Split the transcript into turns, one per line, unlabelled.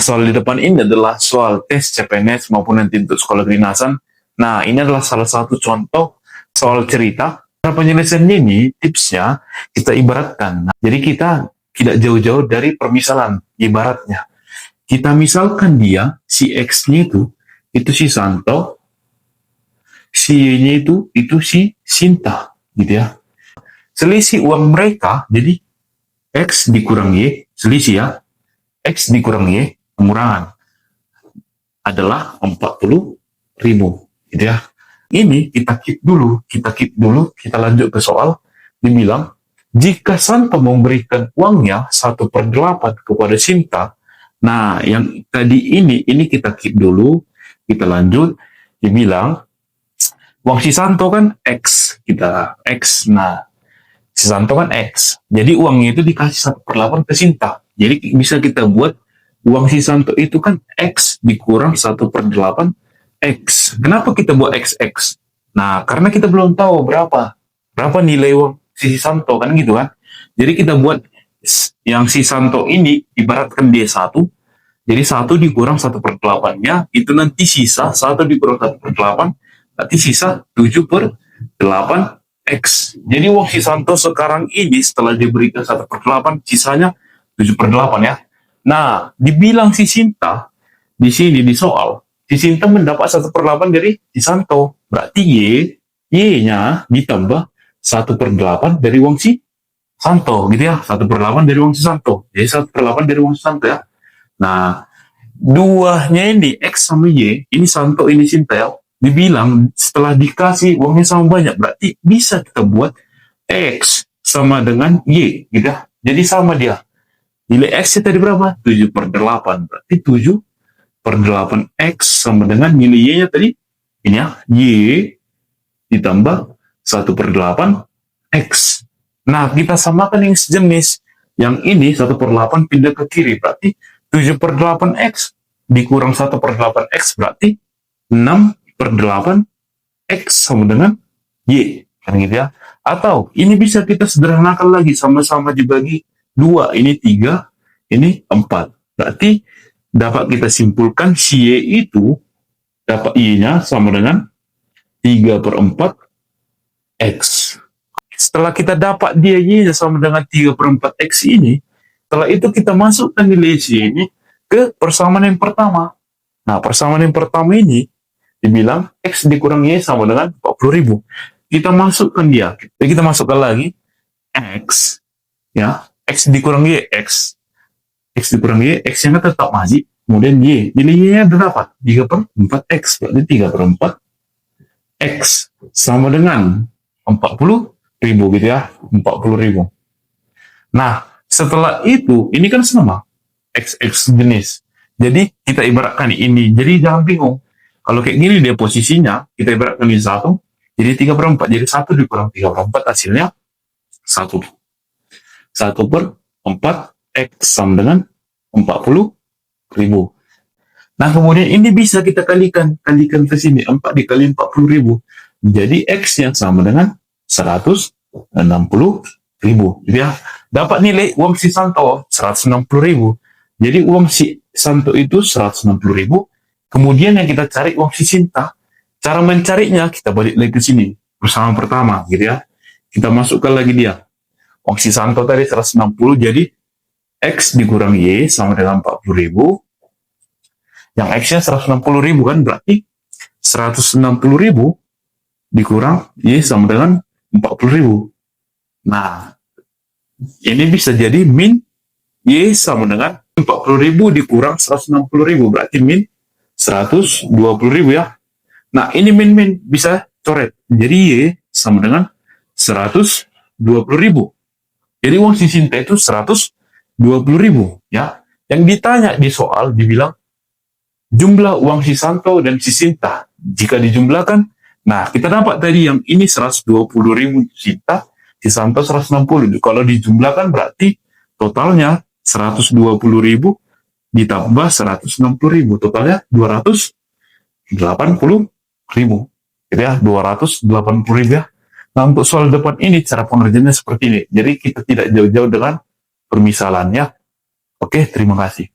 soal di depan ini adalah soal tes CPNS maupun nanti untuk sekolah kedinasan. Nah, ini adalah salah satu contoh soal cerita. Cara penyelesaiannya ini, tipsnya, kita ibaratkan. Nah, jadi kita tidak jauh-jauh dari permisalan, ibaratnya. Kita misalkan dia, si X-nya itu si Santo, si Y-nya itu si Sinta, gitu ya. Selisih uang mereka, jadi X dikurang Y, selisih ya, X dikurang Y, pengurangan, adalah 40.000, gitu ya. Ini kita keep dulu, kita lanjut ke soal, dibilang, jika Santo memberikan uangnya 1/8 kepada Sinta, nah yang tadi ini kita keep dulu, kita lanjut, dibilang, uang si Santo kan X, kita X, nah, si Santo kan X, jadi uangnya itu dikasih 1/8 ke Sinta, jadi bisa kita buat, uang si Santo itu kan X dikurang 1/8 X. Kenapa kita buat XX? Nah, karena kita belum tahu berapa nilai uang si Santo, kan gitu kan. Jadi kita buat yang si Santo ini, ibaratkan dia 1, jadi 1 dikurang 1/8-nya, itu nanti sisa 1 dikurang 1/8, nanti sisa 7/8 X. Jadi uang si Santo sekarang ini, setelah diberikan 1/8, sisanya 7/8 ya. Nah, dibilang si Sinta, di sini di soal, si Sinta mendapat 1/8 dari si Santo. Berarti Y-nya ditambah 1/8 dari uang si Santo, gitu ya. 1/8 dari uang si Santo. Jadi 1/8 dari uang si Santo ya. Nah, duanya ini, X sama Y, ini Santo, ini Sinta ya. Dibilang setelah dikasih uangnya sama banyak, berarti bisa kita buat X sama dengan Y, gitu ya. Jadi sama dia. Nilai X tadi berapa? 7/8. Berarti 7/8 X sama dengan nilai Y-nya tadi, ini ya, Y ditambah 1/8 X. Nah, kita samakan yang sejenis. Yang ini 1/8 pindah ke kiri, berarti 7/8 X dikurang 1/8 X, berarti 6/8 X sama dengan Y. Kan gitu ya. Atau, ini bisa kita sederhanakan lagi, sama-sama dibagi 2, ini 3, ini 4. Berarti dapat kita simpulkan si Y itu dapat Y-nya sama dengan 3/4 X. Setelah kita dapat dia Y-nya sama dengan 3/4 X ini, setelah itu kita masukkan nilai Y ini ke persamaan yang pertama. Nah, persamaan yang pertama ini dibilang X dikurang Y sama dengan 40.000. Kita masukkan dia. Jadi kita masukkan lagi X, ya, X dikurang Y, X dikurang Y, X-nya tetap masih, kemudian Y. Jadi Y-nya berapa? 3/4 X, berarti 3/4 X sama dengan 40.000, gitu ya, 40.000. Nah, setelah itu, ini kan sama, XX jenis. Jadi, kita ibaratkan ini, jadi jangan bingung. Kalau kayak gini dia posisinya, kita ibaratkan ini 1, jadi 3/4, jadi 1 dikurang 3/4, hasilnya 1. 1/4 X sama dengan 40.000. Nah, kemudian ini bisa kita kalikan ke sini, 4 dikali 40.000. Jadi X yang sama dengan 160.000. Jadi ya, dapat nilai uang si Santo 160.000. Jadi uang si Santo itu 160.000. Kemudian yang kita cari uang si Sinta. Cara mencarinya kita balik lagi ke sini. Persamaan pertama, gitu ya. Kita masukkan lagi dia. Uang si Santo tadi 160, jadi X dikurang Y sama dengan 40.000. Yang X-nya 160.000 kan, berarti 160.000 dikurang Y sama dengan 40.000. Nah, ini bisa jadi min Y sama dengan 40.000 dikurang 160.000, berarti min 120.000 ya. Nah, ini min bisa coret. Jadi Y sama dengan 120.000. Jadi uang si Sinta itu 120.000 ya. Yang ditanya di soal dibilang jumlah uang si Santo dan si Sinta. Jika dijumlahkan, nah kita dapat tadi yang ini 120.000 Sinta, si Santo 160. Kalau dijumlahkan berarti totalnya 120.000 ditambah 160.000, totalnya 280.000. Gitu ya, 280.000 ya. Nah, untuk soal depan ini cara pengerjaannya seperti ini. Jadi kita tidak jauh-jauh dengan permisalannya. Oke, terima kasih.